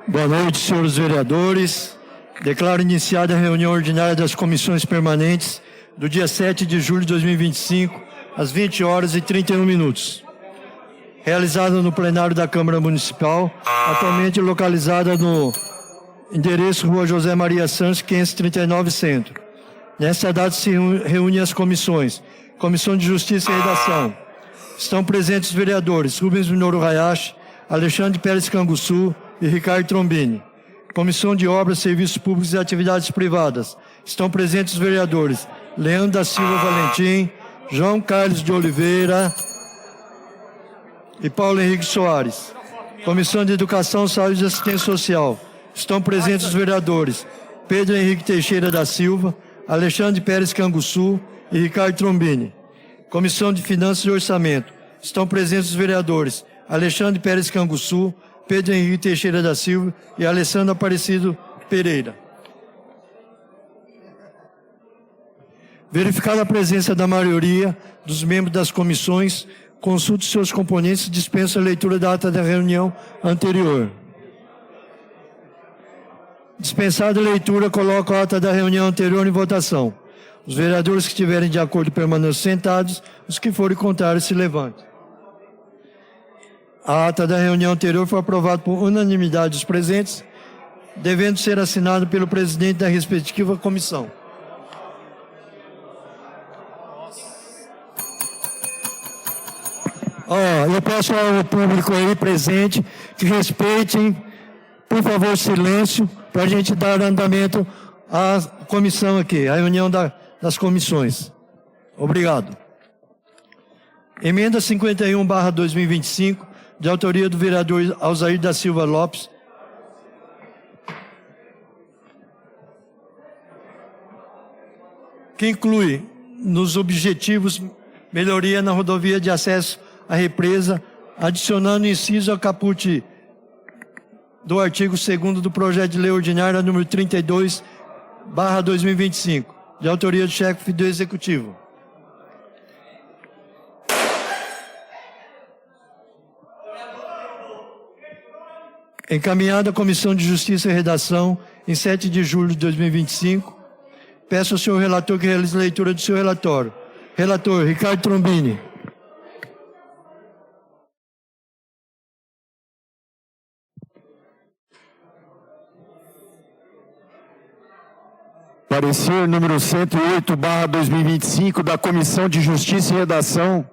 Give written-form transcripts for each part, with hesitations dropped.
Boa noite, senhores vereadores. Declaro iniciada a reunião ordinária das comissões permanentes do dia 7 de julho de 2025, às 20 horas e 31 minutos. Realizada no plenário da Câmara Municipal, atualmente localizada no endereço Rua José Maria Santos, 539 Centro. Nesta data se reúnem as comissões. Comissão de Justiça e Redação. Estão presentes os vereadores Rubens Minoru Hayashi, Alexandre Pérez Canguçu e Ricardo Trombini. Comissão de Obras, Serviços Públicos e Atividades Privadas. Estão presentes os vereadores Leandro da Silva Valentim, João Carlos de Oliveira e Paulo Henrique Soares. Comissão de Educação, Saúde e Assistência Social. Estão presentes os vereadores Pedro Henrique Teixeira da Silva, Alexandre Pérez Canguçu e Ricardo Trombini. Comissão de Finanças e Orçamento. Estão presentes os vereadores Alexandre Pérez Canguçu, Pedro Henrique Teixeira da Silva e Alessandro Aparecido Pereira. Verificada a presença da maioria dos membros das comissões, consulte seus componentes e dispensa a leitura da ata da reunião anterior. Dispensada a leitura, coloco a ata da reunião anterior em votação. Os vereadores que estiverem de acordo permaneçam sentados, os que forem contrários se levantem. A ata da reunião anterior foi aprovada por unanimidade dos presentes, devendo ser assinada pelo presidente da respectiva comissão. Eu peço ao público aí presente que respeitem, por favor, silêncio, para a gente dar andamento à comissão aqui, à reunião das comissões. Obrigado. Emenda 51/2025, de autoria do vereador Alzair da Silva Lopes. Que inclui nos objetivos melhoria na rodovia de acesso à represa, adicionando inciso ao caput do artigo 2º do projeto de lei ordinária número 32/2025, de autoria do chefe do Executivo. Encaminhada à Comissão de Justiça e Redação, em 7 de julho de 2025, peço ao senhor relator que realize a leitura do seu relatório. Relator, Ricardo Trombini. Parecer número 108/2025 da Comissão de Justiça e Redação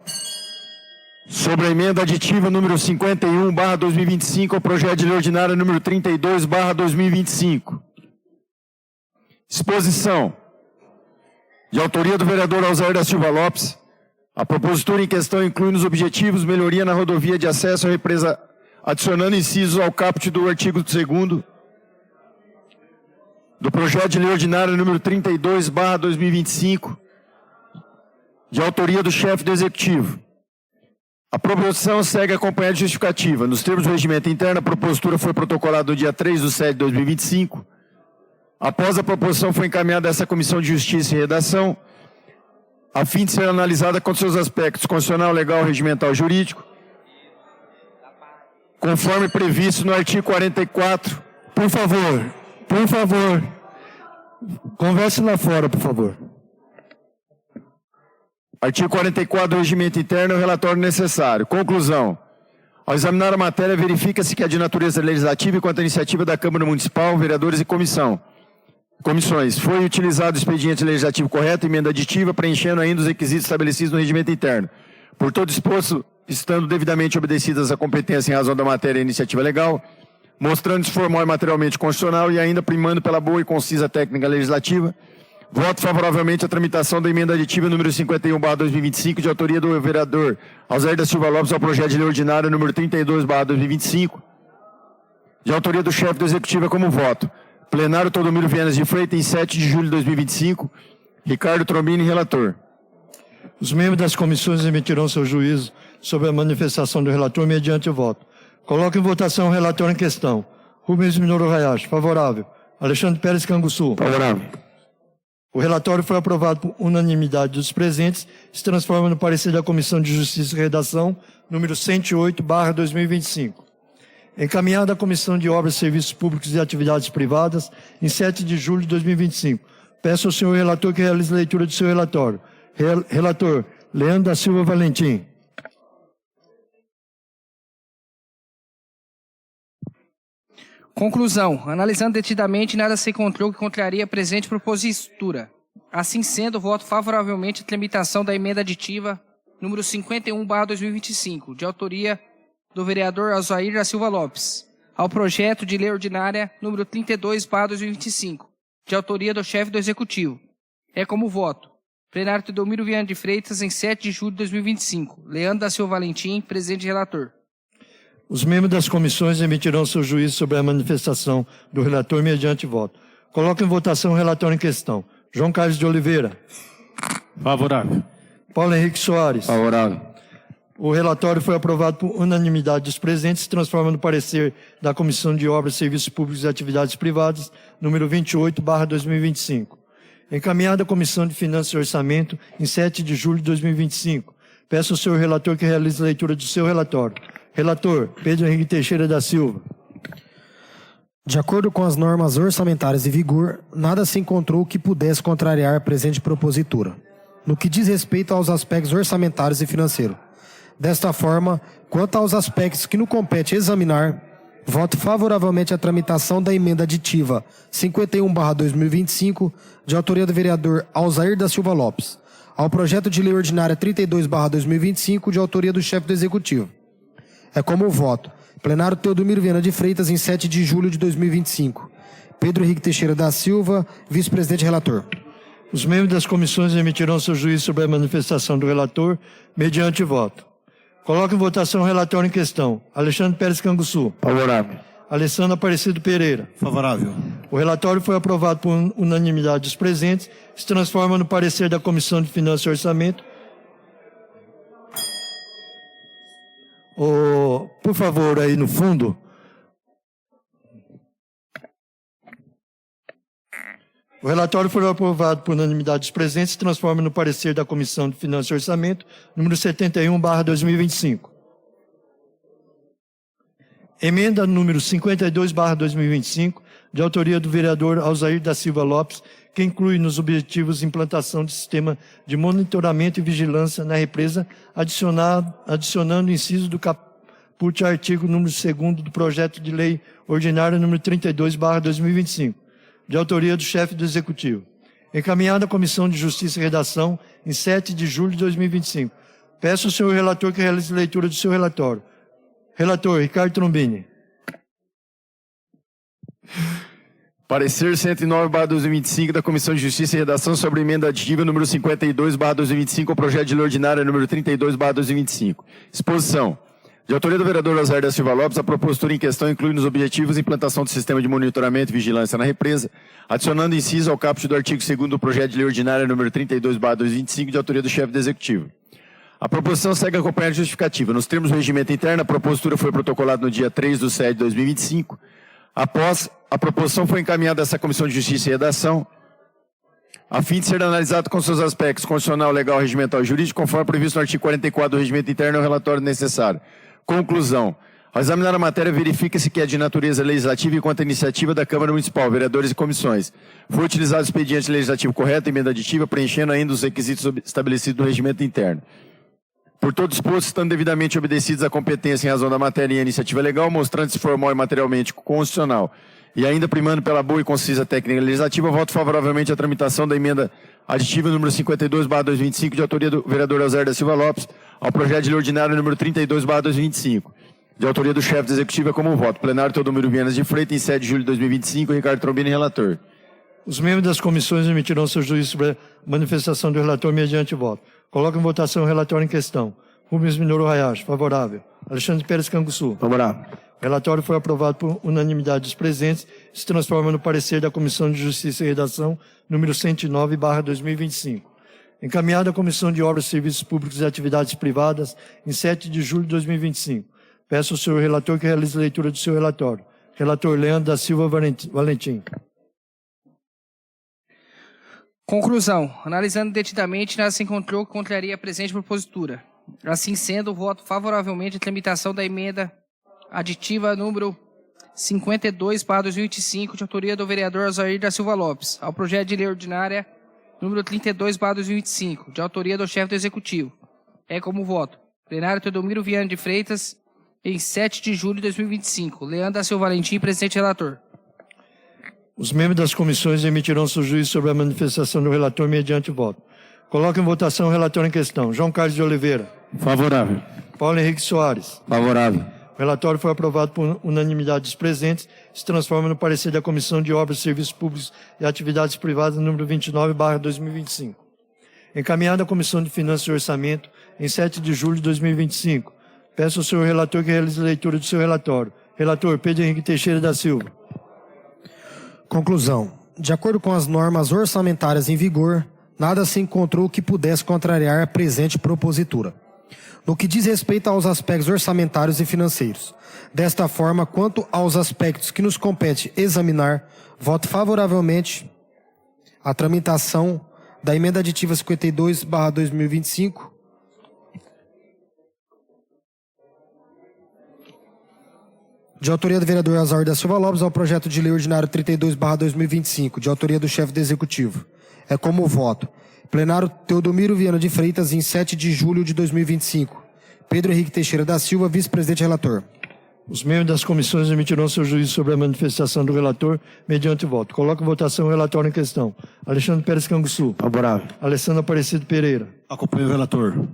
sobre a emenda aditiva número 51/2025 ao projeto de lei ordinária número 32/2025. Exposição. De autoria do vereador Alzair da Silva Lopes, a propositura em questão inclui nos objetivos melhoria na rodovia de acesso à represa, adicionando incisos ao caput do artigo 2º do projeto de lei ordinária número 32/2025, de autoria do chefe do Executivo. A proposição segue acompanhada de justificativa. Nos termos do regimento interno, a propositura foi protocolada no dia 3/7/2025. Após a proposição foi encaminhada a essa Comissão de Justiça e Redação, a fim de ser analisada com seus aspectos constitucional, legal, regimental e jurídico, conforme previsto no artigo 44. Por favor, converse lá fora, por favor. Artigo 44 do Regimento Interno, o relatório necessário. Conclusão. Ao examinar a matéria, verifica-se que é de natureza legislativa e quanto à iniciativa da Câmara Municipal, vereadores e comissões. Foi utilizado o expediente legislativo correto, emenda aditiva, preenchendo ainda os requisitos estabelecidos no Regimento Interno. Por todo disposto, estando devidamente obedecidas a competência em razão da matéria e iniciativa legal, mostrando-se formal e materialmente constitucional e ainda primando pela boa e concisa técnica legislativa, voto favoravelmente à tramitação da emenda aditiva número 51/2025, de autoria do vereador Alzair da Silva Lopes, ao projeto de lei ordinário número 32/2025, de autoria do chefe do Executivo, como voto. Plenário Teodomiro Vianas de Freitas, em 7 de julho de 2025. Ricardo Trombini, relator. Os membros das comissões emitirão seu juízo sobre a manifestação do relator mediante o voto. Coloco em votação o relator em questão. Rubens Minoru Hayashi, favorável. Alexandre Pérez Canguçu. Favorável. O relatório foi aprovado por unanimidade dos presentes, se transforma no parecer da Comissão de Justiça e Redação, número 108/2025. Encaminhada à Comissão de Obras, Serviços Públicos e Atividades Privadas, em 7 de julho de 2025. Peço ao senhor relator que realize a leitura do seu relatório. Relator, Leandro da Silva Valentim. Conclusão. Analisando detidamente, nada se encontrou que contraria a presente propositura. Assim sendo, voto favoravelmente à tramitação da emenda aditiva número 51/2025, de autoria do vereador Alzair da Silva Lopes, ao projeto de lei ordinária número 32/2025, de autoria do chefe do Executivo. É como voto. Plenário Teodomiro Viana de Freitas, em 7 de julho de 2025. Leandro da Silva Valentim, presidente e relator. Os membros das comissões emitirão seu juízo sobre a manifestação do relator mediante voto. Coloco em votação o relatório em questão. João Carlos de Oliveira. Favorável. Paulo Henrique Soares. Favorável. O relatório foi aprovado por unanimidade dos presentes e se transforma no parecer da Comissão de Obras, Serviços Públicos e Atividades Privadas, número 28/2025. Encaminhada à Comissão de Finanças e Orçamento, em 7 de julho de 2025. Peço ao senhor relator que realize a leitura do seu relatório. Relator, Pedro Henrique Teixeira da Silva. De acordo com as normas orçamentárias em vigor, nada se encontrou que pudesse contrariar a presente propositura, no que diz respeito aos aspectos orçamentários e financeiros. Desta forma, quanto aos aspectos que nos compete examinar, voto favoravelmente à tramitação da emenda aditiva 51/2025, de autoria do vereador Alzair da Silva Lopes, ao projeto de lei ordinária 32/2025, de autoria do chefe do Executivo. É como voto. Plenário Teodomiro Viana de Freitas, em 7 de julho de 2025. Pedro Henrique Teixeira da Silva, vice-presidente relator. Os membros das comissões emitirão seu juízo sobre a manifestação do relator mediante voto. Coloco em votação o relatório em questão. Alexandre Pérez Canguçu. Favorável. Alessandro Aparecido Pereira. Favorável. O relatório foi aprovado por unanimidade dos presentes, se transforma no parecer da Comissão de Finanças e Orçamento. Por favor, aí no fundo. O relatório foi aprovado por unanimidade dos presentes e se transforma no parecer da Comissão de Finanças e Orçamento, número 71/2025. Emenda número 52/2025, de autoria do vereador Alzair da Silva Lopes, que inclui nos objetivos implantação de sistema de monitoramento e vigilância na represa, adicionando o inciso do caput artigo número 2º do projeto de lei ordinária número 32/2025, de autoria do chefe do Executivo. Encaminhada à Comissão de Justiça e Redação, em 7 de julho de 2025. Peço ao senhor relator que realize a leitura do seu relatório. Relator, Ricardo Trombini. Parecer 109/2025 da Comissão de Justiça e Redação sobre a emenda aditiva número 52/2025 ao projeto de lei ordinária número 32/2025. Exposição. De autoria do vereador Alzair da Silva Lopes, a propositura em questão inclui nos objetivos a implantação do sistema de monitoramento e vigilância na represa, adicionando inciso ao caput do artigo 2º do projeto de lei ordinária número 32/2025, de autoria do chefe do Executivo. A proposição segue acompanhada de justificativa. Nos termos do regimento interno, a propositura foi protocolada no dia 3/7/2025. Após a proposição foi encaminhada a essa Comissão de Justiça e Redação, a fim de ser analisado com seus aspectos constitucional, legal, regimental e jurídico, conforme previsto no artigo 44 do regimento interno, é o relatório necessário. Conclusão. Ao examinar a matéria, verifica-se que é de natureza legislativa e quanto à iniciativa da Câmara Municipal, vereadores e comissões. Foi utilizado o expediente legislativo correto, emenda aditiva, preenchendo ainda os requisitos estabelecidos no regimento interno. Por todo exposto, estando devidamente obedecidos à competência em razão da matéria e a iniciativa legal, mostrando-se formal e materialmente constitucional, e ainda primando pela boa e concisa técnica legislativa, voto favoravelmente à tramitação da emenda aditiva número 52/2025, de autoria do vereador Alzair da Silva Lopes, ao projeto de lei ordinário número 32/2025, de autoria do chefe do Executivo, como voto. Plenário Teodomiro Viana de Freitas, em 7 de julho de 2025, Ricardo Trombini, relator. Os membros das comissões emitirão seu juízo sobre a manifestação do relator mediante voto. Coloco em votação o relatório em questão. Rubens Minoru Hayashi, favorável. Alexandre Pérez Canguçu. Favorável. O relatório foi aprovado por unanimidade dos presentes e se transforma no parecer da Comissão de Justiça e Redação, número 109/2025. Encaminhado à Comissão de Obras, Serviços Públicos e Atividades Privadas, em 7 de julho de 2025. Peço ao senhor relator que realize a leitura do seu relatório. Relator Leandro da Silva Valentim. Conclusão. Analisando detidamente, nada se encontrou que contraria a presente propositura. Assim sendo, voto favoravelmente à tramitação da emenda aditiva número 52/2025, de autoria do vereador Osair da Silva Lopes, ao projeto de lei ordinária número 32/2025, de autoria do chefe do Executivo. É como voto. Plenário Teodomiro Viana de Freitas, em 7 de julho de 2025. Leandro da Silva Valentim, presidente relator. Os membros das comissões emitirão seu juízo sobre a manifestação do relator mediante voto. Coloco em votação o relator em questão. João Carlos de Oliveira. Favorável. Paulo Henrique Soares. Favorável. O relatório foi aprovado por unanimidade dos presentes, se transforma no parecer da Comissão de Obras, Serviços Públicos e Atividades Privadas, número 29/2025. Encaminhado à Comissão de Finanças e Orçamento, em 7 de julho de 2025. Peço ao senhor relator que realize a leitura do seu relatório. Relator Pedro Henrique Teixeira da Silva. Conclusão. De acordo com as normas orçamentárias em vigor, nada se encontrou que pudesse contrariar a presente propositura, no que diz respeito aos aspectos orçamentários e financeiros. Desta forma, quanto aos aspectos que nos compete examinar, voto favoravelmente à tramitação da emenda aditiva 52/2025, de autoria do vereador Osair da Silva Lopes, ao projeto de lei ordinário 32/2025, de autoria do chefe do Executivo. É como voto. Plenário Teodomiro Viana de Freitas, em 7 de julho de 2025. Pedro Henrique Teixeira da Silva, vice-presidente relator. Os membros das comissões emitirão seu juízo sobre a manifestação do relator mediante voto. Coloco em votação o relatório em questão. Alexandre Pérez Canguçu. Favorável. Alessandro Aparecido Pereira. Acompanho o relator.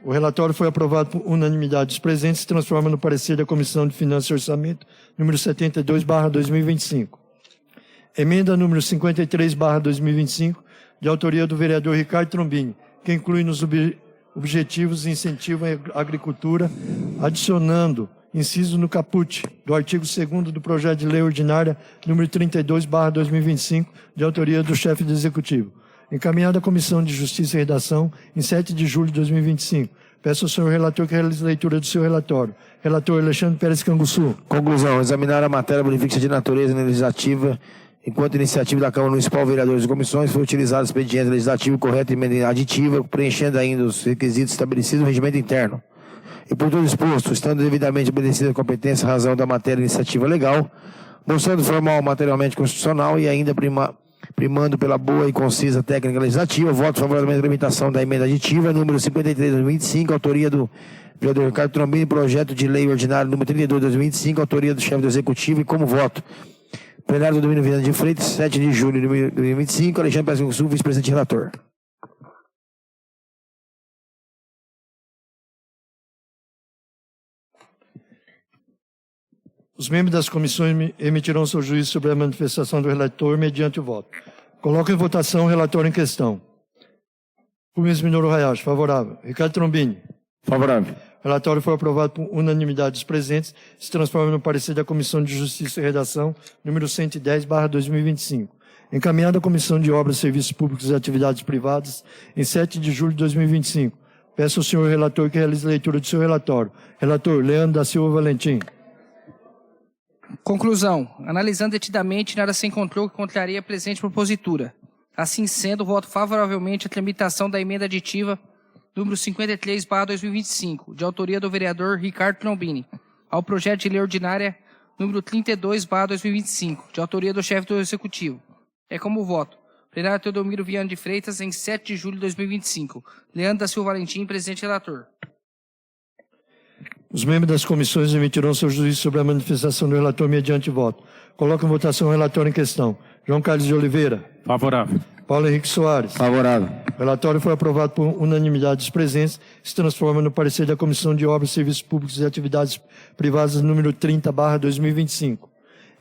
O relatório foi aprovado por unanimidade dos presentes e se transforma no parecer da Comissão de Finanças e Orçamento, número 72/2025. Emenda número 53/2025, de autoria do vereador Ricardo Trombini, que inclui nos objetivos de incentivo à agricultura, adicionando inciso no caput do artigo 2º do projeto de lei ordinária número 32/2025, de autoria do chefe do Executivo. Encaminhado à Comissão de Justiça e Redação, em 7 de julho de 2025. Peço ao senhor relator que realize a leitura do seu relatório. Relator Alexandre Pérez Canguçu. Conclusão. Examinar a matéria bonifica de natureza legislativa, enquanto iniciativa da Câmara Municipal, vereadores e comissões, foi utilizado o expediente legislativo correto e emenda aditiva, preenchendo ainda os requisitos estabelecidos no regimento interno. E por tudo exposto, estando devidamente obedecida a competência e razão da matéria iniciativa legal, não sendo formal materialmente constitucional e ainda primando pela boa e concisa técnica legislativa, voto favoravelmente à tramitação da emenda aditiva, número 53/2025, autoria do vereador Ricardo Trombini, projeto de lei ordinário número 32/2025, autoria do chefe do Executivo, e como voto. Plenário do Domínio Viana de Freitas, 7 de julho de 2025, Alexandre Pérez Canguçu, vice-presidente relator. Os membros das comissões emitirão seu juízo sobre a manifestação do relator mediante o voto. Coloco em votação o relatório em questão. Rubens Minoro Hayashi, favorável. Ricardo Trombini. Favorável. O relatório foi aprovado por unanimidade dos presentes, se transforma no parecer da Comissão de Justiça e Redação, número 110/2025. Encaminhado à Comissão de Obras, Serviços Públicos e Atividades Privadas, em 7 de julho de 2025. Peço ao senhor relator que realize a leitura do seu relatório. Relator Leandro da Silva Valentim. Conclusão. Analisando detidamente, nada se encontrou que contraria a presente propositura. Assim sendo, voto favoravelmente à tramitação da emenda aditiva número 53/2025, de autoria do vereador Ricardo Trombini, ao projeto de lei ordinária número 32/2025, de autoria do chefe do Executivo. É como voto. Plenário Teodomiro Viana de Freitas, em 7 de julho de 2025. Leandro da Silva Valentim, presidente relator. Os membros das comissões emitirão seu juízo sobre a manifestação do relator mediante voto. Coloco em votação o relatório em questão. João Carlos de Oliveira. Favorável. Paulo Henrique Soares. Favorável. O relatório foi aprovado por unanimidade dos presentes, se transforma no parecer da Comissão de Obras, Serviços Públicos e Atividades Privadas, número 30/2025.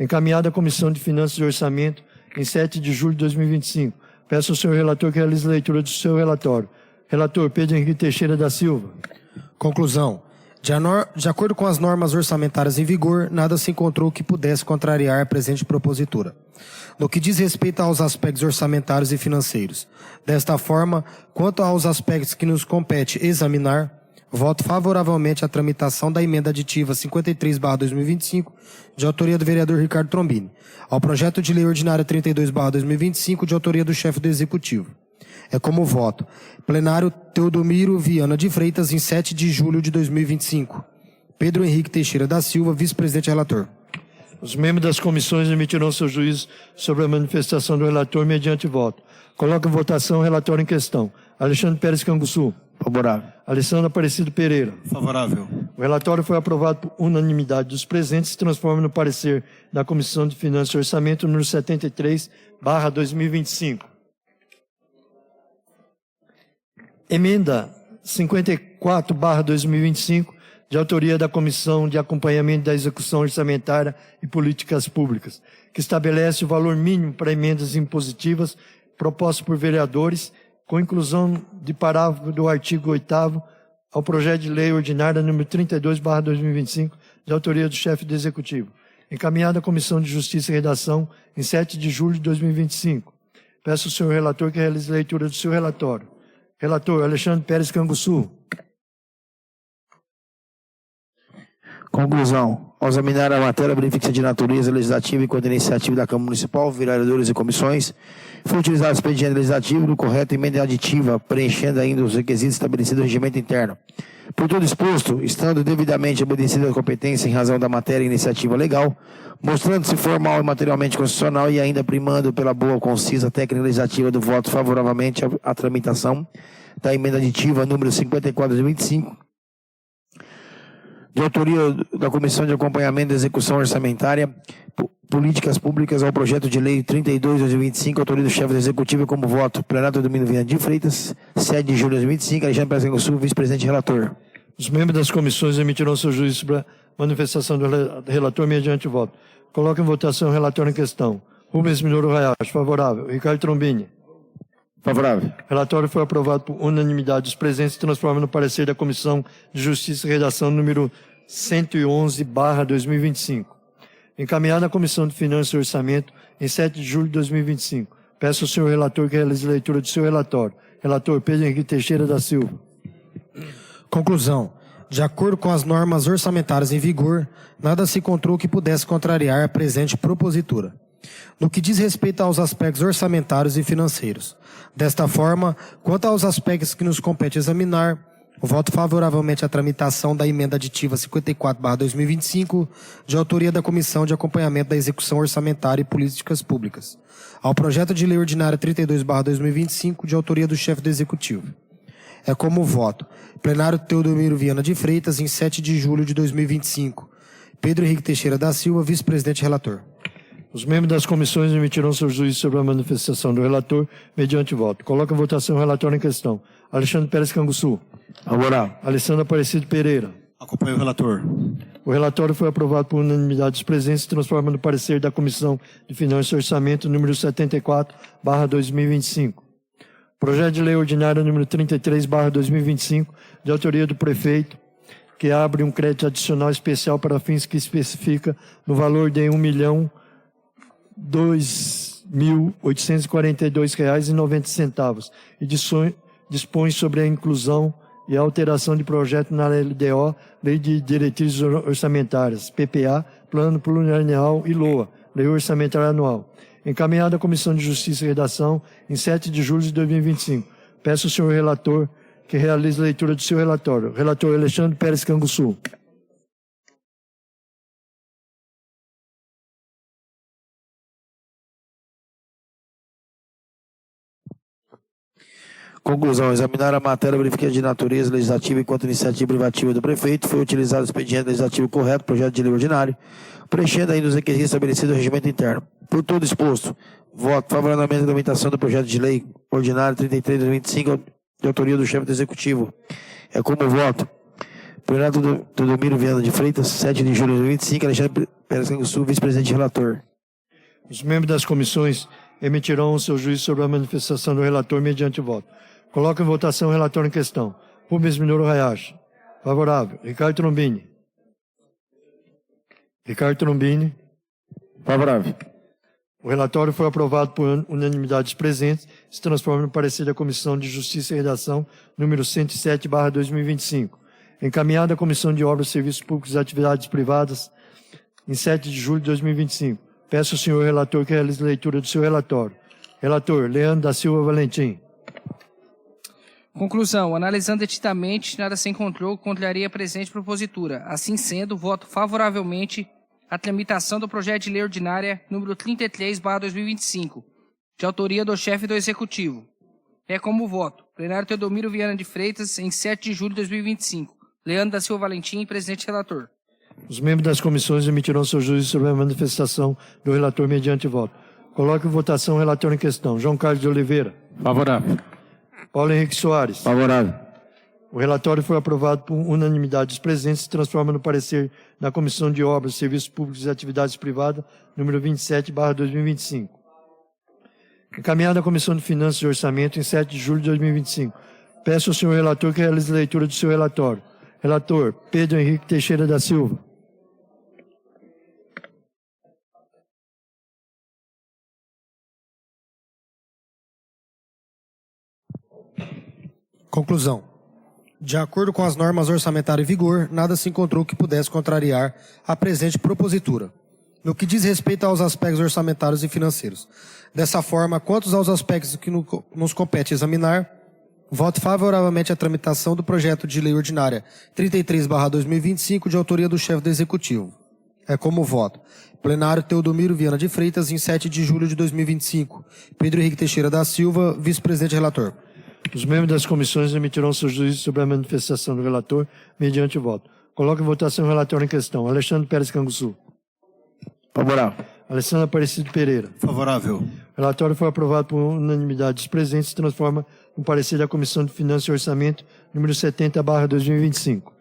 Encaminhado à Comissão de Finanças e Orçamento, em 7 de julho de 2025. Peço ao senhor relator que realize a leitura do seu relatório. Relator Pedro Henrique Teixeira da Silva. Conclusão. De acordo com as normas orçamentárias em vigor, nada se encontrou que pudesse contrariar a presente propositura, no que diz respeito aos aspectos orçamentários e financeiros. Desta forma, quanto aos aspectos que nos compete examinar, voto favoravelmente à tramitação da emenda aditiva 53/2025, de autoria do vereador Ricardo Trombini, ao projeto de lei ordinária 32/2025, de autoria do chefe do Executivo. É como voto. Plenário Teodomiro Viana de Freitas, em 7 de julho de 2025. Pedro Henrique Teixeira da Silva, vice-presidente relator. Os membros das comissões emitirão seu juízo sobre a manifestação do relator mediante voto. Coloco em votação o relatório em questão. Alexandre Pérez Canguçu. Favorável. Alessandro Aparecido Pereira. Favorável. O relatório foi aprovado por unanimidade dos presentes e se transforma no parecer da Comissão de Finanças e Orçamento número 73/2025. Emenda 54/2025, de autoria da Comissão de Acompanhamento da Execução Orçamentária e Políticas Públicas, que estabelece o valor mínimo para emendas impositivas propostas por vereadores, com inclusão de parágrafo do artigo 8º ao projeto de lei ordinária número 32/2025, de autoria do chefe do Executivo, encaminhado à Comissão de Justiça e Redação em 7 de julho de 2025. Peço ao senhor relator que realize a leitura do seu relatório. Relator Alexandre Pérez Canguçu. Conclusão. Ao examinar a matéria, verifica-se de natureza legislativa enquanto iniciativa da Câmara Municipal, vereadores e comissões. Foi utilizado o expediente legislativo no correto emenda aditiva, preenchendo ainda os requisitos estabelecidos no regimento interno. Por tudo exposto, estando devidamente obedecida a competência em razão da matéria e iniciativa legal, mostrando-se formal e materialmente constitucional e ainda primando pela boa, concisa técnica legislativa do voto favoravelmente à tramitação da emenda aditiva número 54/2025, de autoria da Comissão de Acompanhamento da Execução Orçamentária, Políticas Públicas ao projeto de lei 32/2025, autoria do chefe do Executivo como voto. Plenário Domingos Viana de Freitas, 7 de julho de 2025, Alexandre Pérez Canguçu, vice-presidente relator. Os membros das comissões emitirão seu juízo sobre a manifestação do relator mediante voto. Coloque em votação o relatório em questão. Rubens Minoro Hayashi, favorável. Ricardo Trombini. Favorável. O relatório foi aprovado por unanimidade dos presentes e se transforma no parecer da Comissão de Justiça e Redação número 111/2025. Encaminhado à Comissão de Finanças e Orçamento em 7 de julho de 2025. Peço ao senhor relator que realize a leitura do seu relatório. Relator Pedro Henrique Teixeira da Silva. Conclusão. De acordo com as normas orçamentárias em vigor, nada se encontrou que pudesse contrariar a presente propositura, no que diz respeito aos aspectos orçamentários e financeiros. Desta forma, quanto aos aspectos que nos compete examinar, voto favoravelmente à tramitação da emenda aditiva 54/2025, de autoria da Comissão de Acompanhamento da Execução Orçamentária e Políticas Públicas, ao projeto de lei ordinária 32/2025, de autoria do chefe do Executivo. É como voto. Plenário Teodomiro Viana de Freitas, em 7 de julho de 2025. Pedro Henrique Teixeira da Silva, vice-presidente relator. Os membros das comissões emitirão seu juízo sobre a manifestação do relator mediante voto. Coloca em votação o relatório em questão. Alexandre Pérez Canguçu. Favorável. Alessandro Aparecido Pereira. Acompanho o relator. O relatório foi aprovado por unanimidade dos presentes e se transforma no parecer da Comissão de Finanças e Orçamento número 74/2025. Projeto de lei ordinária número 33/2025, de autoria do prefeito, que abre um crédito adicional especial para fins que especifica no valor de R$1.002.842,90 e dispõe sobre a inclusão e a alteração de projeto na LDO, Lei de Diretrizes Orçamentárias, PPA, Plano Plurianual e LOA, Lei Orçamentária Anual, encaminhado à Comissão de Justiça e Redação em 7 de julho de 2025. Peço ao senhor relator que realize a leitura do seu relatório. Relator Alexandre Pérez Canguçu. Conclusão. Examinar a matéria, verificar de natureza legislativa enquanto iniciativa privativa do prefeito. Foi utilizado o expediente legislativo correto, projeto de lei ordinário, preenchendo ainda os requisitos estabelecidos no regimento interno. Por tudo exposto, voto favoravelmente à tramitação do projeto de lei ordinário 33/2025, de autoria do chefe do Executivo. É como voto. Plenário Teodomiro Viana de Freitas, 7 de julho de 2025, Alexandre Pérez Canguçu, vice-presidente relator. Os membros das comissões emitirão o seu juízo sobre a manifestação do relator mediante voto. Coloco em votação o relatório em questão. Rubens Minoro Hayashi. Favorável. Ricardo Trombini. Ricardo Trombini. Favorável. O relatório foi aprovado por unanimidade dos presentes e se transforma no parecer da Comissão de Justiça e Redação número 107/2025, encaminhado à Comissão de Obras, Serviços Públicos e Atividades Privadas em 7 de julho de 2025. Peço ao senhor relator que realize a leitura do seu relatório. Relator Leandro da Silva Valentim. Conclusão. Analisando detidamente, nada se encontrou que contraria a presente propositura. Assim sendo, voto favoravelmente à tramitação do projeto de lei ordinária número 33/2025, de autoria do chefe do Executivo. É como voto. Plenário Teodomiro Viana de Freitas, em 7 de julho de 2025. Leandro da Silva Valentim, presidente relator. Os membros das comissões emitirão seu juízo sobre a manifestação do relator mediante voto. Coloque em votação o relator em questão. João Carlos de Oliveira. Favorável. Paulo Henrique Soares. Favorável. O relatório foi aprovado por unanimidade dos presentes e se transforma no parecer da Comissão de Obras, Serviços Públicos e Atividades Privadas, número 27/2025. Encaminhado à Comissão de Finanças e Orçamento em 7 de julho de 2025. Peço ao senhor relator que realize a leitura do seu relatório. Relator, Pedro Henrique Teixeira da Silva. Conclusão. De acordo com as normas orçamentárias em vigor, nada se encontrou que pudesse contrariar a presente propositura, no que diz respeito aos aspectos orçamentários e financeiros. Dessa forma, quanto aos aspectos que nos compete examinar, voto favoravelmente à tramitação do projeto de lei ordinária 33/2025, de autoria do chefe do Executivo. É como voto. Plenário Teodomiro Viana de Freitas, em 7 de julho de 2025. Pedro Henrique Teixeira da Silva, vice-presidente relator. Os membros das comissões emitirão seu juízo sobre a manifestação do relator mediante voto. Coloque em votação o relatório em questão. Alexandre Pérez Canguçu. Favorável. Alessandro Aparecido Pereira. Favorável. O relatório foi aprovado por unanimidade dos presentes e se transforma no parecer da Comissão de Finanças e Orçamento, número 70/2025.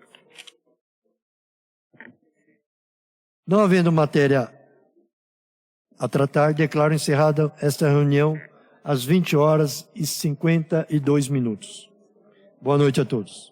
Não havendo matéria a tratar, declaro encerrada esta reunião às 20h52. Boa noite a todos.